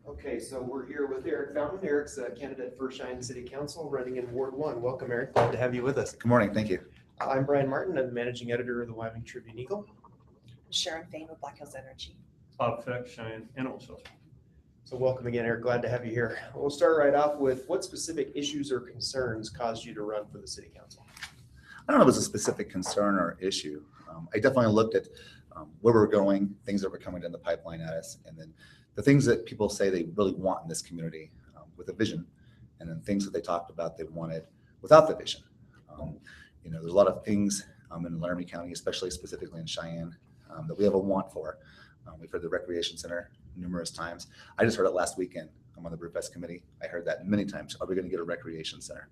Okay, so we're here with Eric Fountain. Eric's a candidate for Cheyenne City Council running in Ward 1. Welcome, Eric. Glad to have you with us. Good morning. Thank you. I'm Brian Martin. I'm the managing editor of the Wyoming Tribune Eagle. Sharon Fain with Black Hills Energy. Bob Feck, Cheyenne Animal Shelter. So welcome again, Eric. Glad to have you here. We'll start right off with what specific issues or concerns caused you to run for the City Council? I don't know if it was a specific concern or issue. I definitely looked at where we're going, things that were coming down the pipeline at us, and then the things that people say they really want in this community with a vision, and then things that they talked about they wanted without the vision. There's a lot of things in Laramie County, especially specifically in Cheyenne, that we have a want for. We've heard the recreation center numerous times. I just heard it last weekend. I'm on the Brewfest committee. I heard that many times. Are we going to get a recreation center?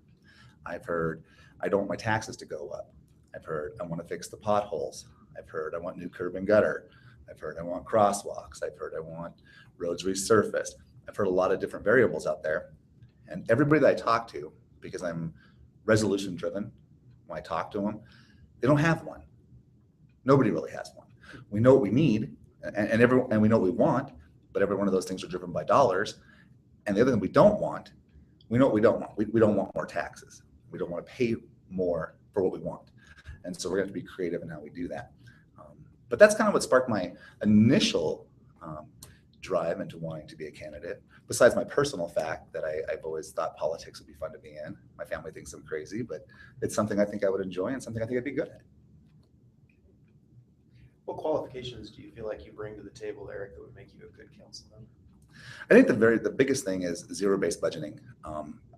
I've heard, I don't want my taxes to go up. I've heard, I want to fix the potholes. I've heard, I want new curb and gutter. I've heard, I want crosswalks. I've heard, I want roads resurfaced. I've heard a lot of different variables out there. And everybody that I talk to, because I'm resolution driven, when I talk to them, they don't have one. Nobody really has one. We know what we need and we know what we want, but every one of those things are driven by dollars. And the other thing we don't want, we know what we don't want. We don't want more taxes. We don't want to pay more for what we want. And so we're going to be creative in how we do that. But that's kind of what sparked my initial drive into wanting to be a candidate, besides my personal fact that I've always thought politics would be fun to be in. My family thinks I'm crazy, but it's something I think I would enjoy and something I think I'd be good at. What qualifications do you feel like you bring to the table, Eric, that would make you a good councilman? I think the biggest thing is zero-based budgeting.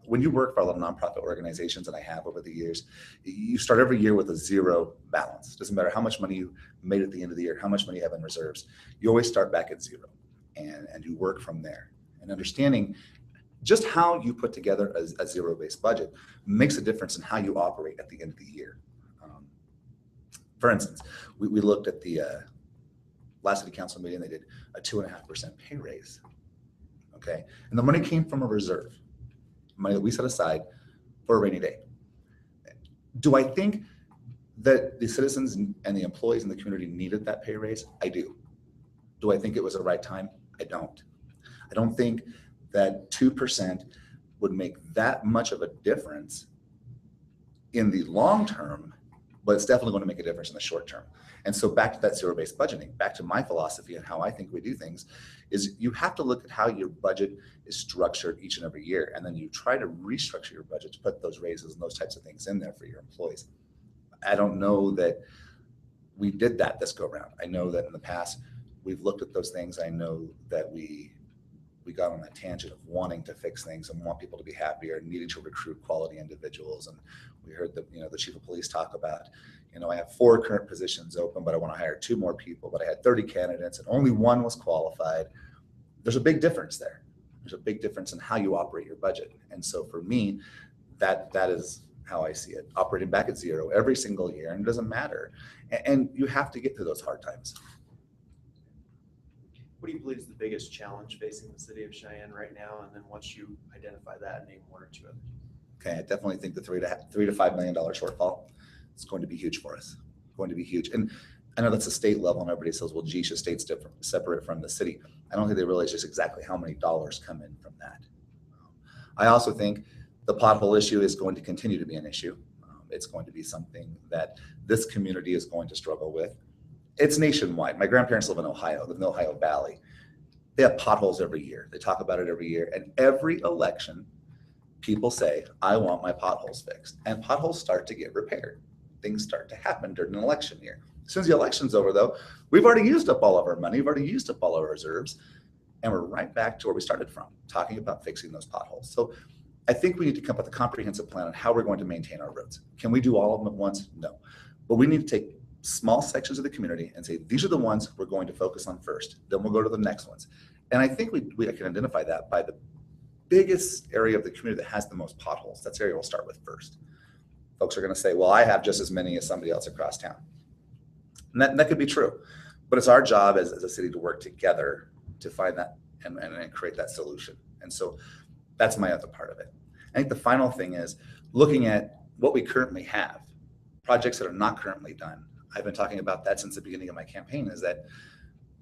When you work for a lot of nonprofit organizations, and I have over the years, you start every year with a zero balance. Doesn't matter how much money you made at the end of the year, how much money you have in reserves. You always start back at zero, and you work from there. And understanding just how you put together a zero-based budget makes a difference in how you operate at the end of the year. For instance, we looked at the last city council meeting. They did a 2.5% pay raise. Okay, and the money came from a reserve, money that we set aside for a rainy day. Do I think that the citizens and the employees in the community needed that pay raise? I do. Do I think it was the right time? I don't. I don't think that 2% would make that much of a difference in the long term, but it's definitely going to make a difference in the short term. And so back to that zero-based budgeting, back to my philosophy and how I think we do things, is you have to look at how your budget is structured each and every year. And then you try to restructure your budget to put those raises and those types of things in there for your employees. I don't know that we did that this go around. I know that in the past, we've looked at those things. I know that we got on that tangent of wanting to fix things and want people to be happier and needing to recruit quality individuals. And we heard the chief of police talk about, I have 4 current positions open, but I want to hire 2 more people, but I had 30 candidates and only 1 was qualified. There's a big difference there. There's a big difference in how you operate your budget. And so for me, that is how I see it, operating back at zero every single year, and it doesn't matter. And you have to get through those hard times. What do you believe is the biggest challenge facing the city of Cheyenne right now? And then once you identify that, name 1 or 2 others. Okay, I definitely think the $3 to $5 million shortfall is going to be huge for us. Going to be huge. And I know that's a state level, and everybody says, well, geez, the state's different, separate from the city. I don't think they realize just exactly how many dollars come in from that. I also think the pothole issue is going to continue to be an issue. It's going to be something that this community is going to struggle with. It's nationwide. My grandparents live in Ohio, live in the Ohio Valley. They have potholes every year. They talk about it every year. And every election, people say, I want my potholes fixed. And potholes start to get repaired. Things start to happen during an election year. As soon as the election's over, though, we've already used up all of our money. We've already used up all our reserves. And we're right back to where we started from, talking about fixing those potholes. So I think we need to come up with a comprehensive plan on how we're going to maintain our roads. Can we do all of them at once? No. But we need to take small sections of the community and say, these are the ones we're going to focus on first. Then we'll go to the next ones. And I think we can identify that by the biggest area of the community that has the most potholes. That's the area we'll start with first. Folks are going to say, well, I have just as many as somebody else across town. And that could be true. But it's our job as a city to work together to find that and create that solution. And so that's my other part of it. I think the final thing is looking at what we currently have, projects that are not currently done. I've been talking about that since the beginning of my campaign, is that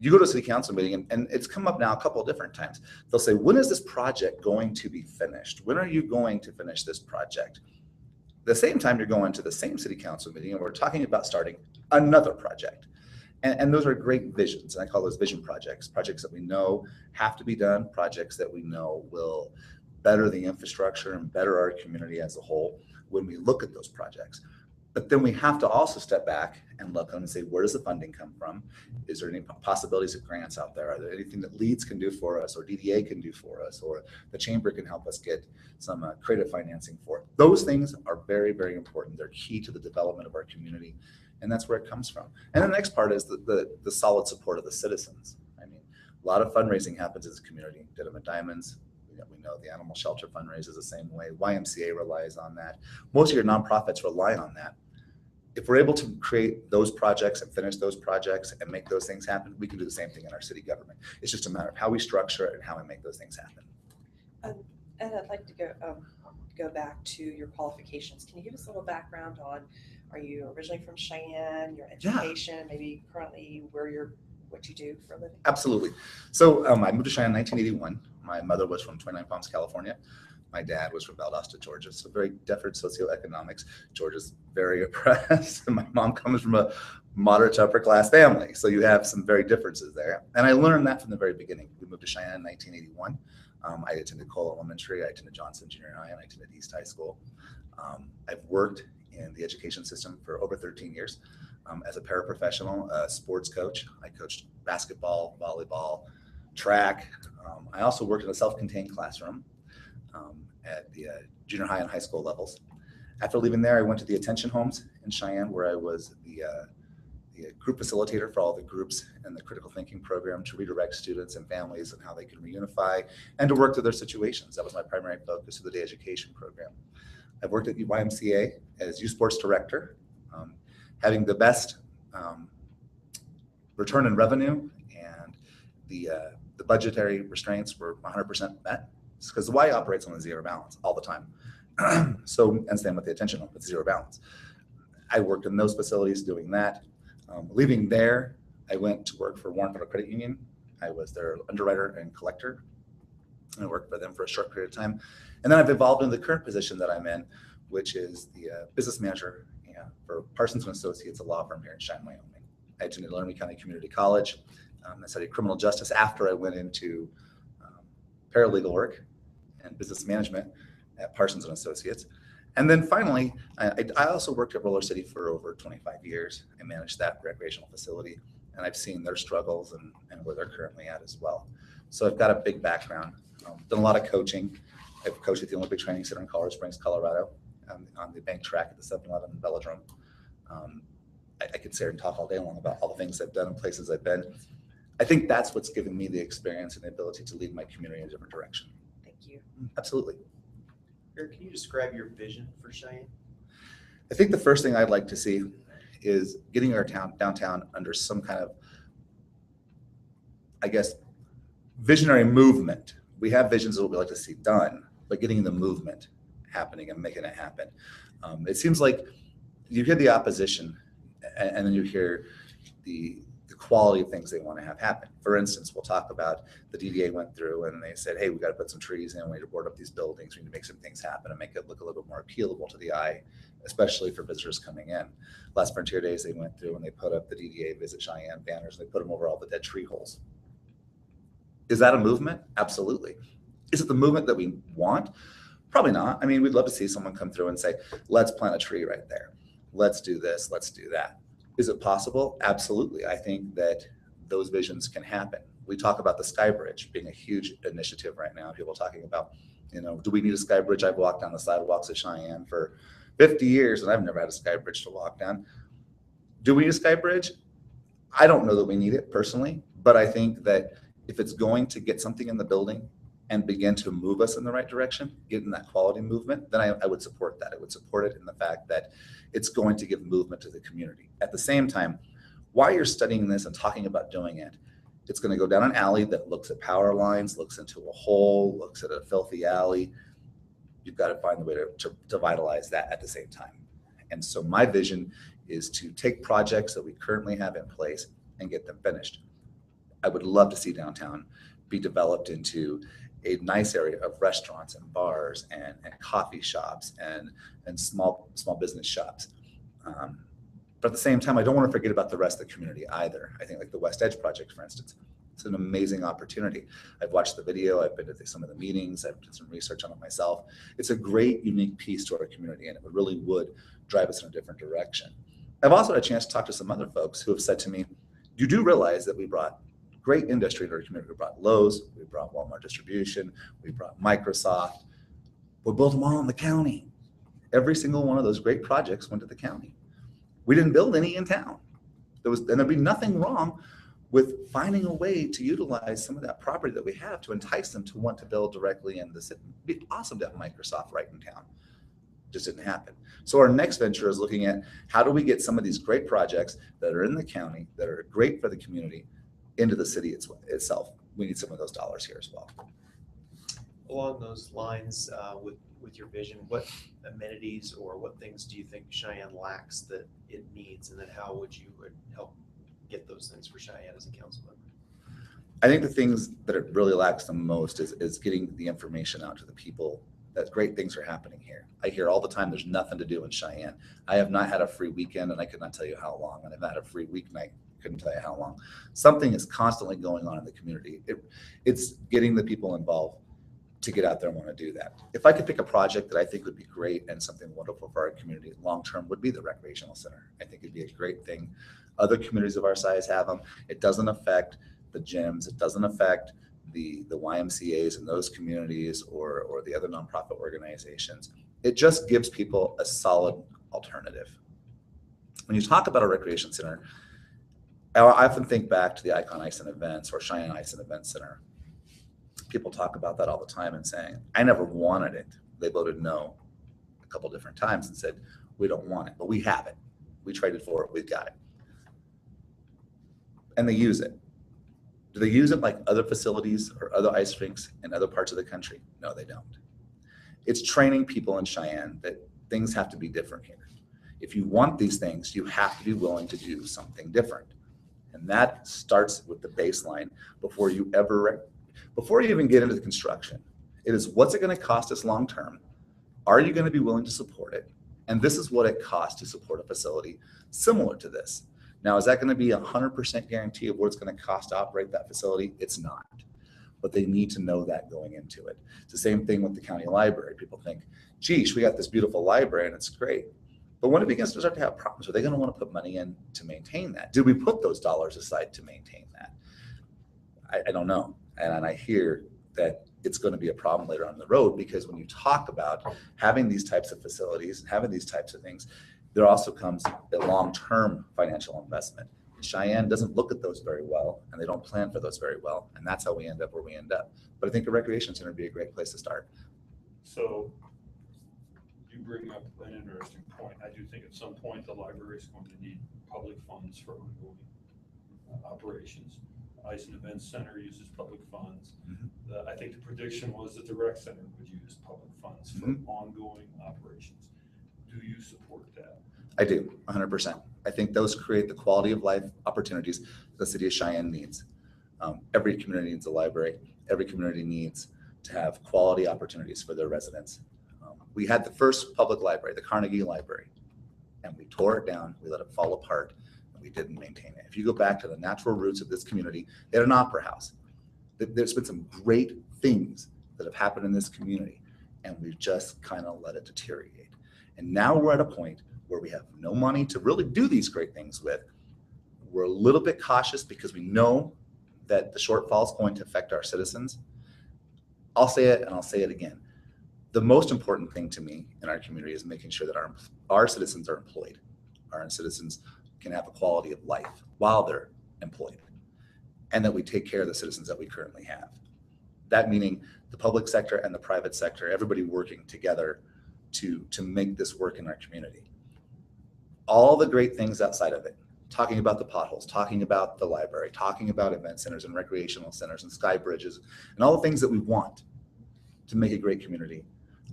you go to a city council meeting, and it's come up now a couple of different times. They'll say, when is this project going to be finished? When are you going to finish this project? The same time you're going to the same city council meeting and we're talking about starting another project. And those are great visions. And I call those vision projects, projects that we know have to be done, projects that we know will better the infrastructure and better our community as a whole when we look at those projects. But then we have to also step back and look and say, where does the funding come from? Is there any possibilities of grants out there? Are there anything that LEEDS can do for us, or DDA can do for us, or the chamber can help us get some creative financing for it? Those things are very, very important. They're key to the development of our community, and that's where it comes from. And the next part is the solid support of the citizens. I mean, a lot of fundraising happens as a community. Diamond Diamonds. We know the animal shelter fundraises the same way. YMCA relies on that. Most of your nonprofits rely on that. If we're able to create those projects and finish those projects and make those things happen, we can do the same thing in our city government. It's just a matter of how we structure it and how we make those things happen. And I'd like to go back to your qualifications. Can you give us a little background on, are you originally from Cheyenne, your education, maybe currently what you do for a living? Absolutely. So I moved to Cheyenne in 1981. My mother was from 29 Palms, California. My dad was from Valdosta, Georgia. So very different socioeconomics. Georgia's very oppressed. And my mom comes from a moderate to upper class family. So you have some very differences there. And I learned that from the very beginning. We moved to Cheyenne in 1981. I attended Cole Elementary. I attended Johnson Junior High, and I attended East High School. I've worked in the education system for over 13 years as a paraprofessional, a sports coach. I coached basketball, volleyball, track. I also worked in a self-contained classroom at the junior high and high school levels. After leaving there, I went to the Attention Homes in Cheyenne, where I was the group facilitator for all the groups in the critical thinking program to redirect students and families and how they can reunify and to work through their situations. That was my primary focus of the day education program. I've worked at the YMCA as youth sports director, having the best return in revenue, and the budgetary restraints were 100% met, because the Y operates on a zero balance all the time. So, and same with the Attention Home, with zero balance. I worked in those facilities doing that. Leaving there, I went to work for Warren Federal Credit Union. I was their underwriter and collector. I worked for them for a short period of time. And then I've evolved into the current position that I'm in, which is the business manager for Parsons & Associates, a law firm here in Cheyenne, Wyoming. I attended Laramie County Community College. I studied criminal justice after I went into paralegal work and business management at Parsons & Associates. And then finally, I also worked at Roller City for over 25 years. I managed that recreational facility, and I've seen their struggles and where they're currently at as well. So I've got a big background. Done a lot of coaching. I've coached at the Olympic Training Center in Colorado Springs, Colorado, on the bank track at the 7-Eleven Velodrome. I could sit here and talk all day long about all the things I've done and places I've been. I think that's what's given me the experience and the ability to lead my community in a different direction. Thank you. Absolutely. Eric, can you describe your vision for Cheyenne? I think the first thing I'd like to see is getting our downtown under some kind of, I guess, visionary movement. We have visions of what we like to see done, but getting the movement happening and making it happen. It seems like you hear the opposition, and then you hear the quality of things they want to have happen. For instance, we'll talk about the DDA went through and they said, hey, we got to put some trees in, we need to board up these buildings, we need to make some things happen and make it look a little bit more appealable to the eye, especially for visitors coming in. Last Frontier Days, they went through and they put up the DDA Visit Cheyenne banners, and they put them over all the dead tree holes. Is that a movement? Absolutely. Is it the movement that we want? Probably not. I mean, we'd love to see someone come through and say, let's plant a tree right there. Let's do this, let's do that. Is it possible? Absolutely. I think that those visions can happen. We talk about the Sky Bridge being a huge initiative right now. People talking about, do we need a Sky Bridge? I've walked down the sidewalks of Cheyenne for 50 years and I've never had a Sky Bridge to walk down. Do we need a Sky Bridge? I don't know that we need it personally, but I think that if it's going to get something in the building and begin to move us in the right direction, get in that quality movement, then I would support that. I would support it in the fact that it's going to give movement to the community. At the same time, while you're studying this and talking about doing it, it's going to go down an alley that looks at power lines, looks into a hole, looks at a filthy alley. You've got to find the way to vitalize that at the same time. And so my vision is to take projects that we currently have in place and get them finished. I would love to see downtown be developed into a nice area of restaurants and bars and coffee shops and small business shops. But at the same time, I don't want to forget about the rest of the community either. I think like the West Edge project, for instance, it's an amazing opportunity. I've watched the video, I've been to some of the meetings, I've done some research on it myself. It's a great, unique piece to our community, and it really would drive us in a different direction. I've also had a chance to talk to some other folks who have said to me, you do realize that we brought great industry to our community. We brought Lowe's, we brought Walmart distribution, we brought Microsoft. We built them all in the county. Every single one of those great projects went to the county. We didn't build any in town. And there'd be nothing wrong with finding a way to utilize some of that property that we have to entice them to want to build directly in the city. It'd be awesome to have Microsoft right in town. Just didn't happen. So our next venture is looking at how do we get some of these great projects that are in the county, that are great for the community, into the city itself. We need some of those dollars here as well. Along those lines, with your vision, what amenities or what things do you think Cheyenne lacks that it needs, and then how would you help get those things for Cheyenne as a council member? I think the things that it really lacks the most is getting the information out to the people that great things are happening here. I hear all the time there's nothing to do in Cheyenne. I have not had a free weekend, and I could not tell you how long, and I've not had a free weeknight. Couldn't tell you how long. Something is constantly going on in the community. It's getting the people involved to get out there and want to do that. If I could pick a project that I think would be great and something wonderful for our community long-term, would be the recreational center. I think it'd be a great thing. Other communities of our size have them. It doesn't affect the gyms. It doesn't affect the YMCAs in those communities or the other nonprofit organizations. It just gives people a solid alternative. When you talk about a recreation center, I often think back to the Icon Ice and Events or Cheyenne Ice and Event Center. People talk about that all the time and saying, I never wanted it. They voted no a couple different times and said, we don't want it, but we have it. We traded for it, we've got it. And they use it. Do they use it like other facilities or other ice rinks in other parts of the country? No, they don't. It's training people in Cheyenne that things have to be different here. If you want these things, you have to be willing to do something different. And that starts with the baseline before you even get into the construction. It is, what's it going to cost us long term? Are you going to be willing to support it? And this is what it costs to support a facility similar to this. Now, is that going to be 100% guarantee of what it's going to cost to operate that facility? It's not. But they need to know that going into it. It's the same thing with the county library. People think, geez, we got this beautiful library and it's great. But when it begins to start to have problems, are they going to want to put money in to maintain that? Did we put those dollars aside to maintain that? I don't know. And I hear that it's going to be a problem later on the road, because when you talk about having these types of facilities and having these types of things, there also comes a long-term financial investment. Cheyenne doesn't look at those very well, and they don't plan for those very well. And that's how we end up where we end up. But I think a recreation center would be a great place to start. So you bring up an interesting point. I do think at some point the library is going to need public funds for ongoing operations. Ice and Events Center uses public funds. Mm-hmm. I think the prediction was that the rec center would use public funds for ongoing operations. Do you support that? I do, 100%. I think those create the quality of life opportunities the city of Cheyenne needs. Every community needs a library. Every community needs to have quality opportunities for their residents. We had the first public library, the Carnegie Library, and we tore it down. We let it fall apart, and we didn't maintain it. If you go back to the natural roots of this community, they had an opera house. There's been some great things that have happened in this community, and we've just kind of let it deteriorate. And now we're at a point where we have no money to really do these great things with. We're a little bit cautious because we know that the shortfall is going to affect our citizens. I'll say it and I'll say it again. The most important thing to me in our community is making sure that our citizens are employed. Our citizens can have a quality of life while they're employed, and that we take care of the citizens that we currently have. That meaning the public sector and the private sector, everybody working together to make this work in our community. All the great things outside of it, talking about the potholes, talking about the library, talking about event centers and recreational centers and sky bridges, and all the things that we want to make a great community.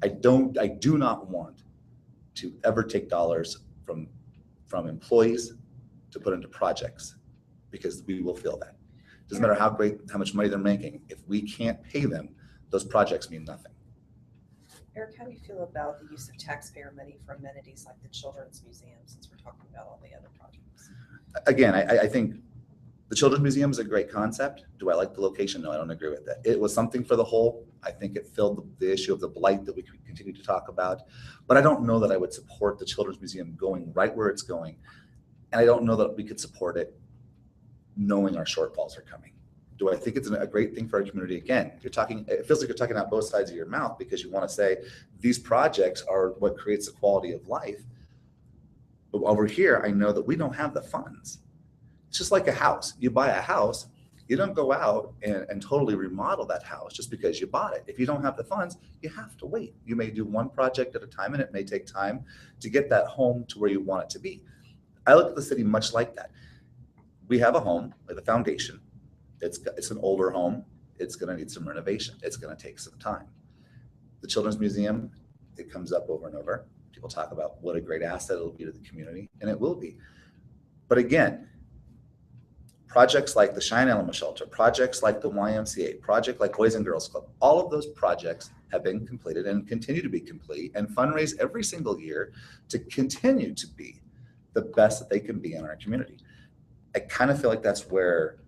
I do not want to ever take dollars from employees to put into projects, because we will feel that. Doesn't matter how much money they're making. If we can't pay them, those projects mean nothing. Eric, how do you feel about the use of taxpayer money for amenities like the Children's Museum, since we're talking about all the other projects? Again, I think the Children's Museum is a great concept. Do I like the location? No, I don't agree with that. It was something for the whole. I think it filled the issue of the blight that we continue to talk about. But I don't know that I would support the Children's Museum going right where it's going. And I don't know that we could support it knowing our shortfalls are coming. Do I think it's a great thing for our community? Again, it feels like you're talking out both sides of your mouth, because you want to say these projects are what creates the quality of life. But over here, I know that we don't have the funds. It's just like a house. You buy a house, you don't go out and totally remodel that house just because you bought it. If you don't have the funds, you have to wait. You may do one project at a time, and it may take time to get that home to where you want it to be. I look at the city much like that. We have a home with a foundation. It's an older home. It's going to need some renovation. It's going to take some time. The Children's Museum, it comes up over and over. People talk about what a great asset it'll be to the community, and it will be. But again, projects like the Cheyenne Animal Shelter, projects like the YMCA, project like Boys and Girls Club, all of those projects have been completed and continue to be complete and fundraise every single year to continue to be the best that they can be in our community. I kind of feel like that's where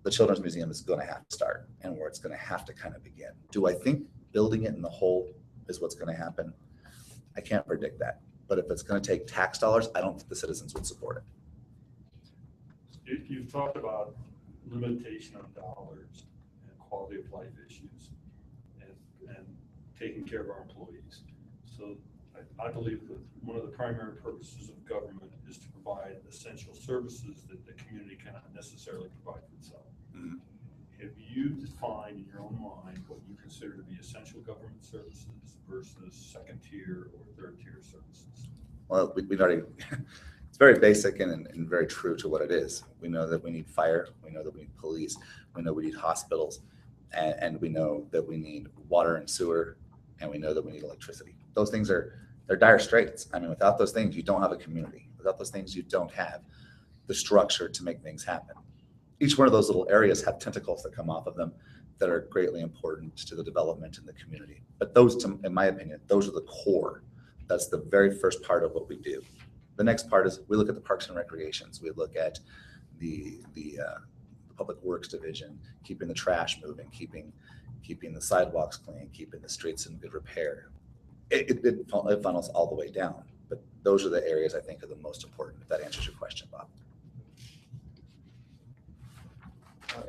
the Children's Museum is going to have to start and where it's going to have to kind of begin. Do I think building it in the whole is what's going to happen? I can't predict that. But if it's going to take tax dollars, I don't think the citizens would support it. You've talked about limitation of dollars and quality of life issues and taking care of our employees. So I believe that one of the primary purposes of government is to provide essential services that the community cannot necessarily provide for itself. Mm-hmm. Have you defined in your own mind what you consider to be essential government services versus second tier or third tier services? Well, we've already, it's very basic and very true to what it is. We know that we need fire. We know that we need police. We know we need hospitals. And we know that we need water and sewer. And we know that we need electricity. Those things they're dire straits. I mean, without those things, you don't have a community. Without those things, you don't have the structure to make things happen. Each one of those little areas have tentacles that come off of them that are greatly important to the development in the community. But those, in my opinion, those are the core. That's the very first part of what we do. The next part is we look at the parks and recreations. We look at the public works division, keeping the trash moving, keeping the sidewalks clean, keeping the streets in good repair. It funnels all the way down. But those are the areas I think are the most important, if that answers your question, Bob.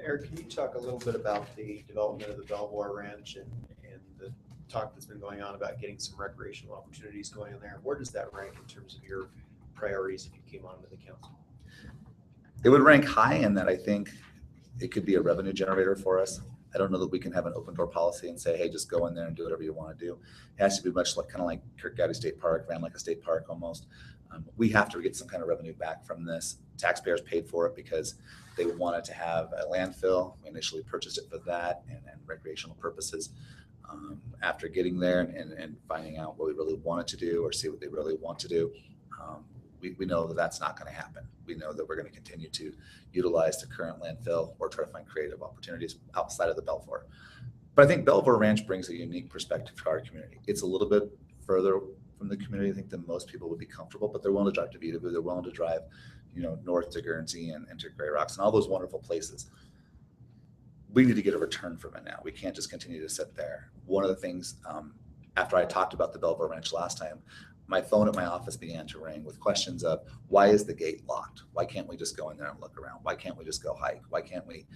Eric, can you talk a little bit about the development of the Belvoir Ranch and the talk that's been going on about getting some recreational opportunities going on there? Where does that rank in terms of your priorities if you came onto the council? It would rank high in that I think it could be a revenue generator for us. I don't know that we can have an open door policy and say, hey, just go in there and do whatever you want to do. It has to be much like kind of like Kirk Gowdy State Park, ran like a state park almost. We have to get some kind of revenue back from this. Taxpayers paid for it because they wanted to have a landfill. We initially purchased it for that and recreational purposes. After getting there and finding out what we really wanted to do or see what they really want to do, we know that that's not going to happen. We know that we're going to continue to utilize the current landfill or try to find creative opportunities outside of the Belvoir. But I think Belvoir Ranch brings a unique perspective to our community. It's a little bit further from the community, I think, than most people would be comfortable, but they're willing to drive to Vitavu. They're willing to drive, north to Guernsey and to Grey Rocks and all those wonderful places. We need to get a return from it now. We can't just continue to sit there. One of the things, after I talked about the Belvoir Ranch last time, my phone at my office began to ring with questions of, why is the gate locked? Why can't we just go in there and look around? Why can't we just go hike? Why can't we?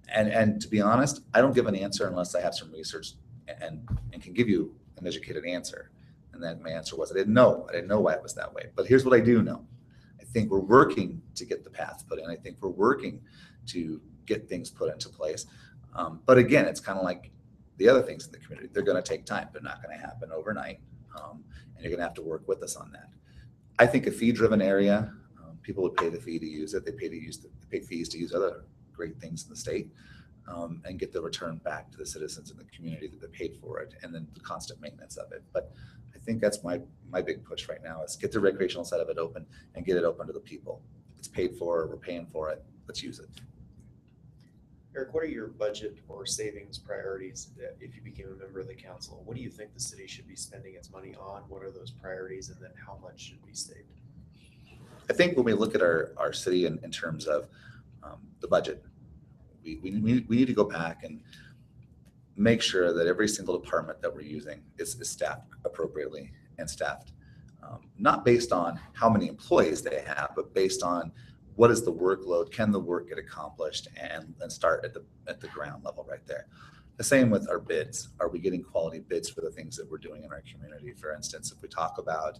And to be honest, I don't give an answer unless I have some research and can give you an educated answer. And then my answer was, I didn't know why it was that way. But here's what I do know. I think we're working to get the paths put in. I think we're working to get things put into place. But again, it's kind of like the other things in the community. They're going to take time. They're not going to happen overnight. And you're going to have to work with us on that. I think a fee-driven area, people would pay the fee to use it. They pay fees to use other great things in the state and get the return back to the citizens in the community that they paid for it, and then the constant maintenance of it. But I think that's my big push right now is get the recreational side of it open and get it open to the people. It's paid for, we're paying for it, let's use it. Eric, what are your budget or savings priorities if you became a member of the council? What do you think the city should be spending its money on? What are those priorities, and then how much should be saved? I think when we look at our city in terms of the budget, we need to go back and make sure that every single department that we're using is staffed appropriately and staffed, not based on how many employees they have, but based on what is the workload, can the work get accomplished, and start at the ground level right there. The same with our bids. Are we getting quality bids for the things that we're doing in our community? For instance, if we talk about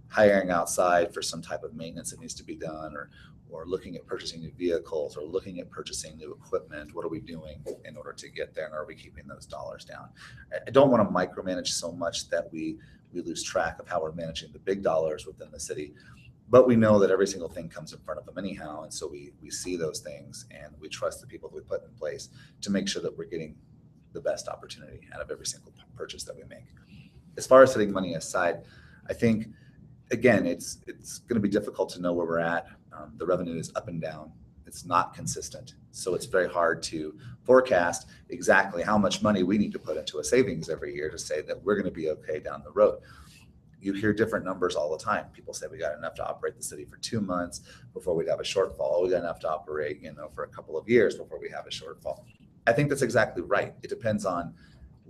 hiring outside for some type of maintenance that needs to be done, or looking at purchasing new vehicles, or looking at purchasing new equipment, what are we doing in order to get there, and are we keeping those dollars down? I don't want to micromanage so much that we lose track of how we're managing the big dollars within the city. But we know that every single thing comes in front of them anyhow. And so we see those things, and we trust the people that we put in place to make sure that we're getting the best opportunity out of every single purchase that we make. As far as setting money aside, I think, again, it's going to be difficult to know where we're at. The revenue is up and down. It's not consistent. So it's very hard to forecast exactly how much money we need to put into a savings every year to say that we're going to be okay down the road. You hear different numbers all the time. People say we got enough to operate the city for 2 months before we'd have a shortfall. We got enough to operate, for a couple of years before we have a shortfall. I think that's exactly right. It depends on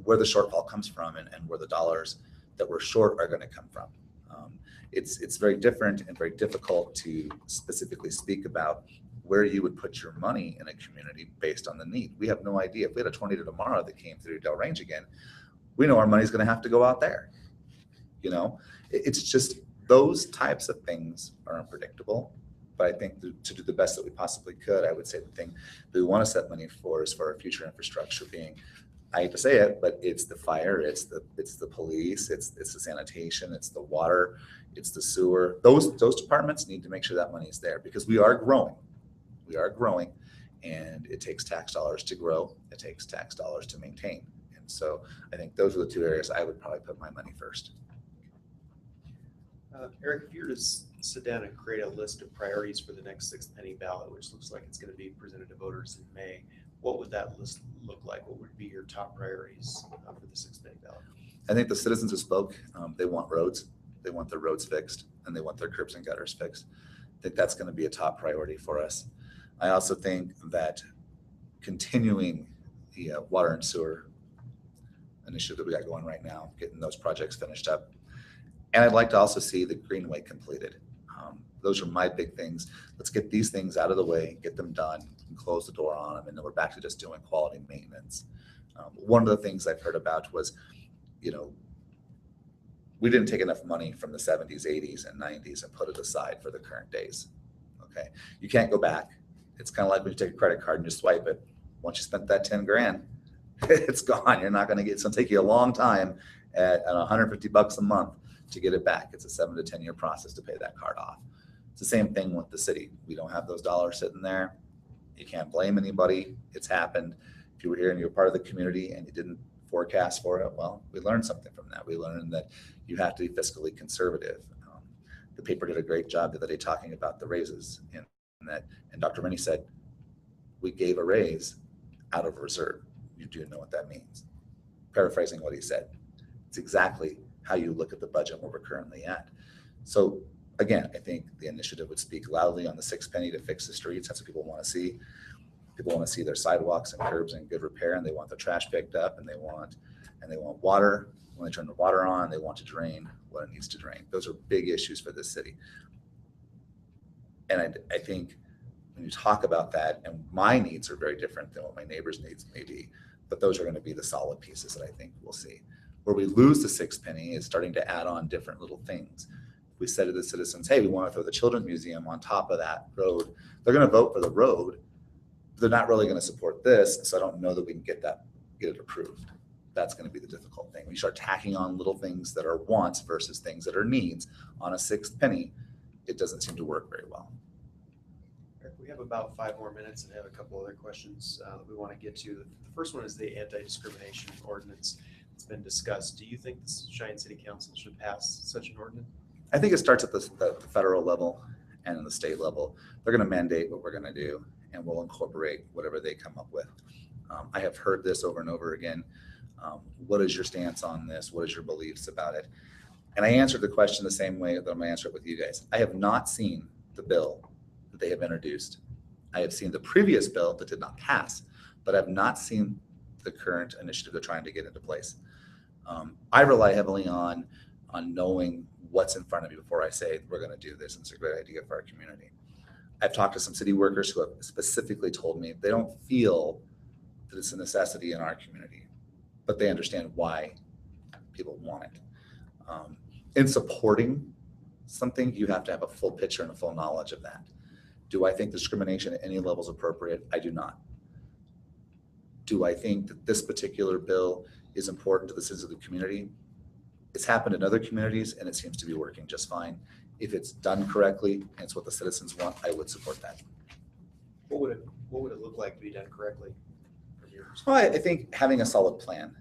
where the shortfall comes from and where the dollars that we're short are going to come from. It's very different and very difficult to specifically speak about where you would put your money in a community based on the need. We have no idea. If we had a tornado tomorrow that came through Delrange again, we know our money's going to have to go out there. It's just those types of things are unpredictable. But I think to do the best that we possibly could, I would say the thing that we want to set money for is for our future infrastructure being, I hate to say it, but it's the fire, it's the police, it's the sanitation, it's the water, it's the sewer. Those departments need to make sure that money is there because we are growing. We are growing, and it takes tax dollars to grow. It takes tax dollars to maintain. And so I think those are the two areas I would probably put my money first. Eric, if you were to sit down and create a list of priorities for the next sixth penny ballot, which looks like it's going to be presented to voters in May, what would that list look like? What would be your top priorities for the sixth penny ballot? I think the citizens who spoke, they want roads. They want their roads fixed, and they want their curbs and gutters fixed. I think that's going to be a top priority for us. I also think that continuing the water and sewer initiative that we got going right now, getting those projects finished up. And I'd like to also see the Greenway completed. Those are my big things. Let's get these things out of the way, get them done, and close the door on them, and then we're back to just doing quality maintenance. One of the things I've heard about was, we didn't take enough money from the 70s, 80s, and 90s and put it aside for the current days. Okay, you can't go back. It's kind of like when you take a credit card and you swipe it. Once you spent that 10 grand, it's gone. You're not going to get. It's going to take you a long time at $150 a month to get it back. It's a 7 to 10 year process to pay that card off. It's the same thing with the city. We don't have those dollars sitting there. You can't blame anybody. It's happened. If you were here and you're part of the community and you didn't forecast for it, well, we learned something from that. We learned that you have to be fiscally conservative. The paper did a great job the other day talking about the raises, and Dr. Rennie said, we gave a raise out of reserve. You do know what that means. Paraphrasing what he said. It's exactly how you look at the budget where we're currently at. So again, I think the initiative would speak loudly on the sixth penny to fix the streets. That's what people want to see. People want to see their sidewalks and curbs in good repair, and they want the trash picked up, and they want water. When they turn the water on, they want to drain what it needs to drain. Those are big issues for this city. And I think when you talk about that, and my needs are very different than what my neighbor's needs may be, but those are going to be the solid pieces that I think we'll see. Where we lose the sixth penny is starting to add on different little things. We said to the citizens, hey, we want to throw the Children's Museum on top of that road. They're going to vote for the road. But they're not really going to support this, so I don't know that we can get it approved. That's going to be the difficult thing. When you start tacking on little things that are wants versus things that are needs on a sixth penny, it doesn't seem to work very well. We have about 5 more minutes and have a couple other questions that we want to get to. The first one is the anti-discrimination ordinance that's been discussed. Do you think the Cheyenne City Council should pass such an ordinance? I think it starts at the federal level and the state level. They're going to mandate what we're going to do. and we'll incorporate whatever they come up with. I have heard this over and over again. What is your stance on this? What is your beliefs about it? And I answered the question the same way that I'm going to answer it with you guys. I have not seen the bill that they have introduced. I have seen the previous bill that did not pass, but I've not seen the current initiative they're trying to get into place. I rely heavily on knowing what's in front of me before I say we're going to do this, and it's a great idea for our community. I've talked to some city workers who have specifically told me they don't feel that it's a necessity in our community, but they understand why people want it. In supporting something, you have to have a full picture and a full knowledge of that. Do I think discrimination at any level is appropriate? I do not. Do I think that this particular bill is important to the citizens of the community? It's happened in other communities and it seems to be working just fine. If it's done correctly and it's what the citizens want, I would support that. What would it look like to be done correctly from your perspective? Well, I think having a solid plan.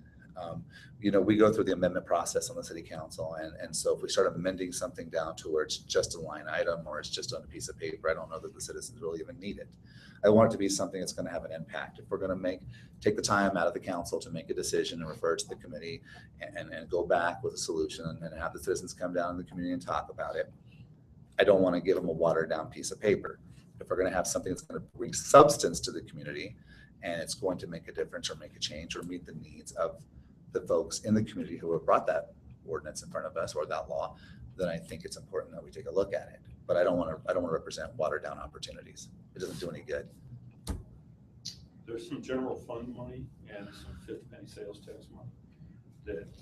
We go through the amendment process on the city council. And so if we start amending something down to where it's just a line item or it's just on a piece of paper, I don't know that the citizens really even need it. I want it to be something that's going to have an impact. If we're going to take the time out of the council to make a decision and refer it to the committee and go back with a solution and have the citizens come down in the community and talk about it, I don't want to give them a watered down piece of paper. If we're going to have something that's going to bring substance to the community and it's going to make a difference or make a change or meet the needs of the folks in the community who have brought that ordinance in front of us or that law, then I think it's important that we take a look at it. But I don't want to represent watered down opportunities. It doesn't do any good. There's some general fund money and some fifth penny sales tax money that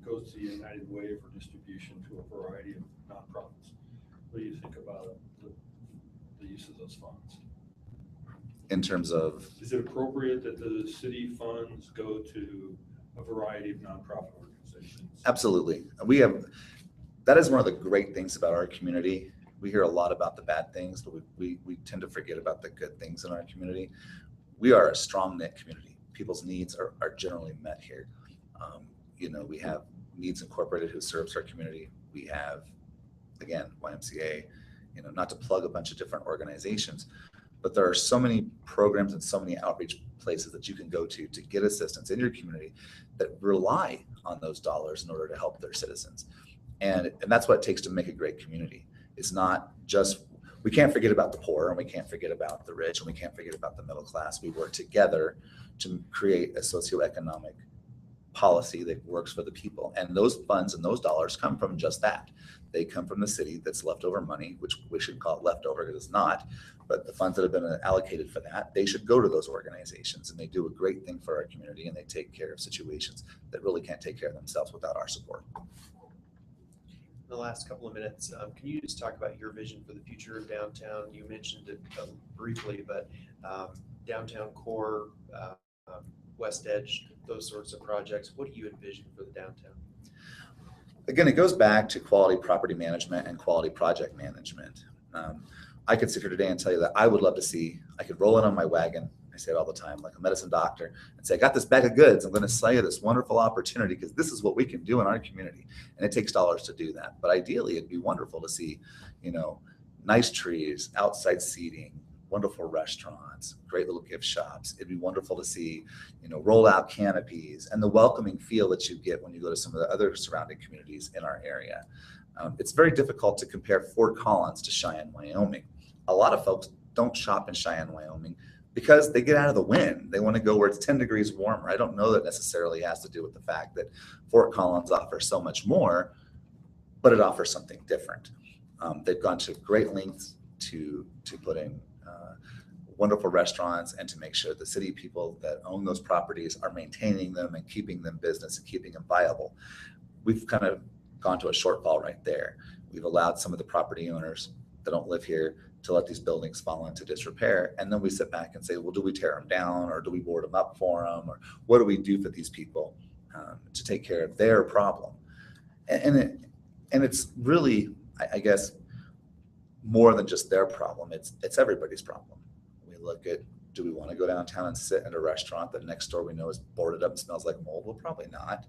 goes to the United Way for distribution to a variety of nonprofits. What do you think about the use of those funds? In terms of? Is it appropriate that the city funds go to a variety of nonprofit organizations? Absolutely. That is one of the great things about our community. We hear a lot about the bad things, but we tend to forget about the good things in our community. We are a strong knit community. People's needs are generally met here. We have Needs Incorporated who serves our community. We have, again, YMCA, not to plug a bunch of different organizations, but there are so many programs and so many outreach places that you can go to get assistance in your community that rely on those dollars in order to help their citizens. And that's what it takes to make a great community. It's not just, we can't forget about the poor and we can't forget about the rich and we can't forget about the middle class. We work together to create a socioeconomic policy that works for the people. And those funds and those dollars come from just that. They come from the city that's leftover money, which we should call it leftover because it's not, but the funds that have been allocated for that, they should go to those organizations and they do a great thing for our community and they take care of situations that really can't take care of themselves without our support. In the last couple of minutes, can you just talk about your vision for the future of downtown? You mentioned it briefly, but downtown core, West Edge, those sorts of projects, what do you envision for the downtown? Again, it goes back to quality property management and quality project management. I could sit here today and tell you that I would love to see, I could roll in on my wagon, I say it all the time, like a medicine doctor, and say, I got this bag of goods, I'm going to sell you this wonderful opportunity because this is what we can do in our community. And it takes dollars to do that. But ideally, it'd be wonderful to see, nice trees, outside seating, wonderful restaurants, great little gift shops. It'd be wonderful to see, roll out canopies and the welcoming feel that you get when you go to some of the other surrounding communities in our area. It's very difficult to compare Fort Collins to Cheyenne, Wyoming. A lot of folks don't shop in Cheyenne, Wyoming because they get out of the wind. They want to go where it's 10 degrees warmer. I don't know that necessarily has to do with the fact that Fort Collins offers so much more, but it offers something different. They've gone to great lengths to put in wonderful restaurants and to make sure the city people that own those properties are maintaining them and keeping them business and keeping them viable. We've kind of gone to a shortfall right there. We've allowed some of the property owners that don't live here to let these buildings fall into disrepair. And then we sit back and say, well, do we tear them down or do we board them up for them? Or what do we do for these people to take care of their problem? And it's really, I guess, more than just their problem. It's everybody's problem. We look at, do we want to go downtown and sit at a restaurant that next door we know is boarded up and smells like mold? Well, probably not.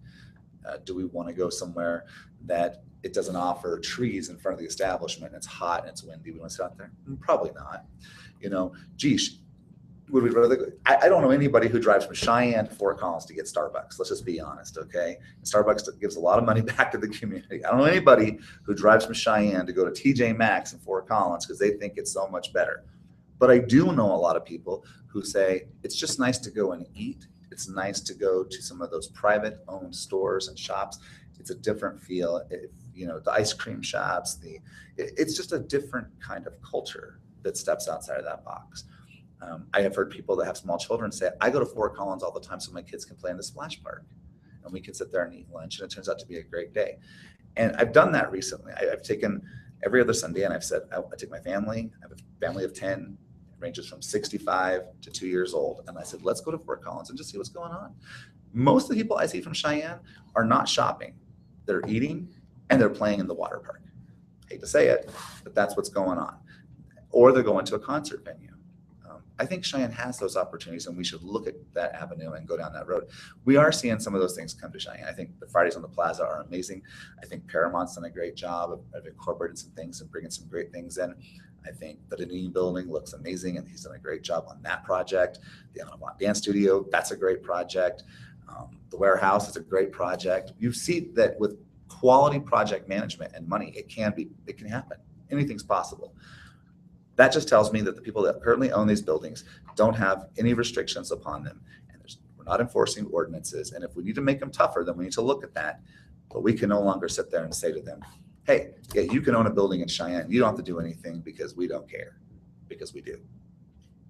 Do we want to go somewhere that it doesn't offer trees in front of the establishment, and it's hot and it's windy, we want to sit out there? Probably not. You know, geez, would we rather, I don't know anybody who drives from Cheyenne to Fort Collins to get Starbucks. Let's just be honest, okay? Starbucks gives a lot of money back to the community. I don't know anybody who drives from Cheyenne to go to TJ Maxx in Fort Collins because they think it's so much better. But I do know a lot of people who say it's just nice to go and eat. It's nice to go to some of those private owned stores and shops. It's a different feel. You know, the ice cream shops, it's just a different kind of culture that steps outside of that box. I have heard people that have small children say, I go to Fort Collins all the time so my kids can play in the splash park and we can sit there and eat lunch, and it turns out to be a great day. And I've done that recently. I've taken every other Sunday and I've said, I take my family. I have a family of 10, it ranges from 65 to 2 years old. And I said, let's go to Fort Collins and just see what's going on. Most of the people I see from Cheyenne are not shopping. They're eating and they're playing in the water park. I hate to say it, but that's what's going on. Or they're going to a concert venue. I think Cheyenne has those opportunities, and we should look at that avenue and go down that road. We are seeing some of those things come to Cheyenne. I think the Fridays on the Plaza are amazing. I think Paramount's done a great job of incorporating some things and bringing some great things in. I think the Dunedin building looks amazing, and he's done a great job on that project. The Avant Dance Studio, that's a great project. The warehouse is a great project. You see that with quality project management and money, it can happen. Anything's possible. That just tells me that the people that currently own these buildings don't have any restrictions upon them. And we're not enforcing ordinances. And if we need to make them tougher, then we need to look at that. But we can no longer sit there and say to them, hey, yeah, you can own a building in Cheyenne. You don't have to do anything because we don't care, because we do.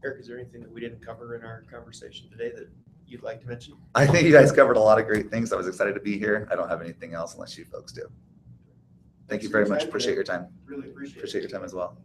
Eric, is there anything that we didn't cover in our conversation today that you'd like to mention? I think you guys covered a lot of great things. I was excited to be here. I don't have anything else unless you folks do. Thank you very much. Appreciate your time. Really appreciate it. Appreciate your time as well.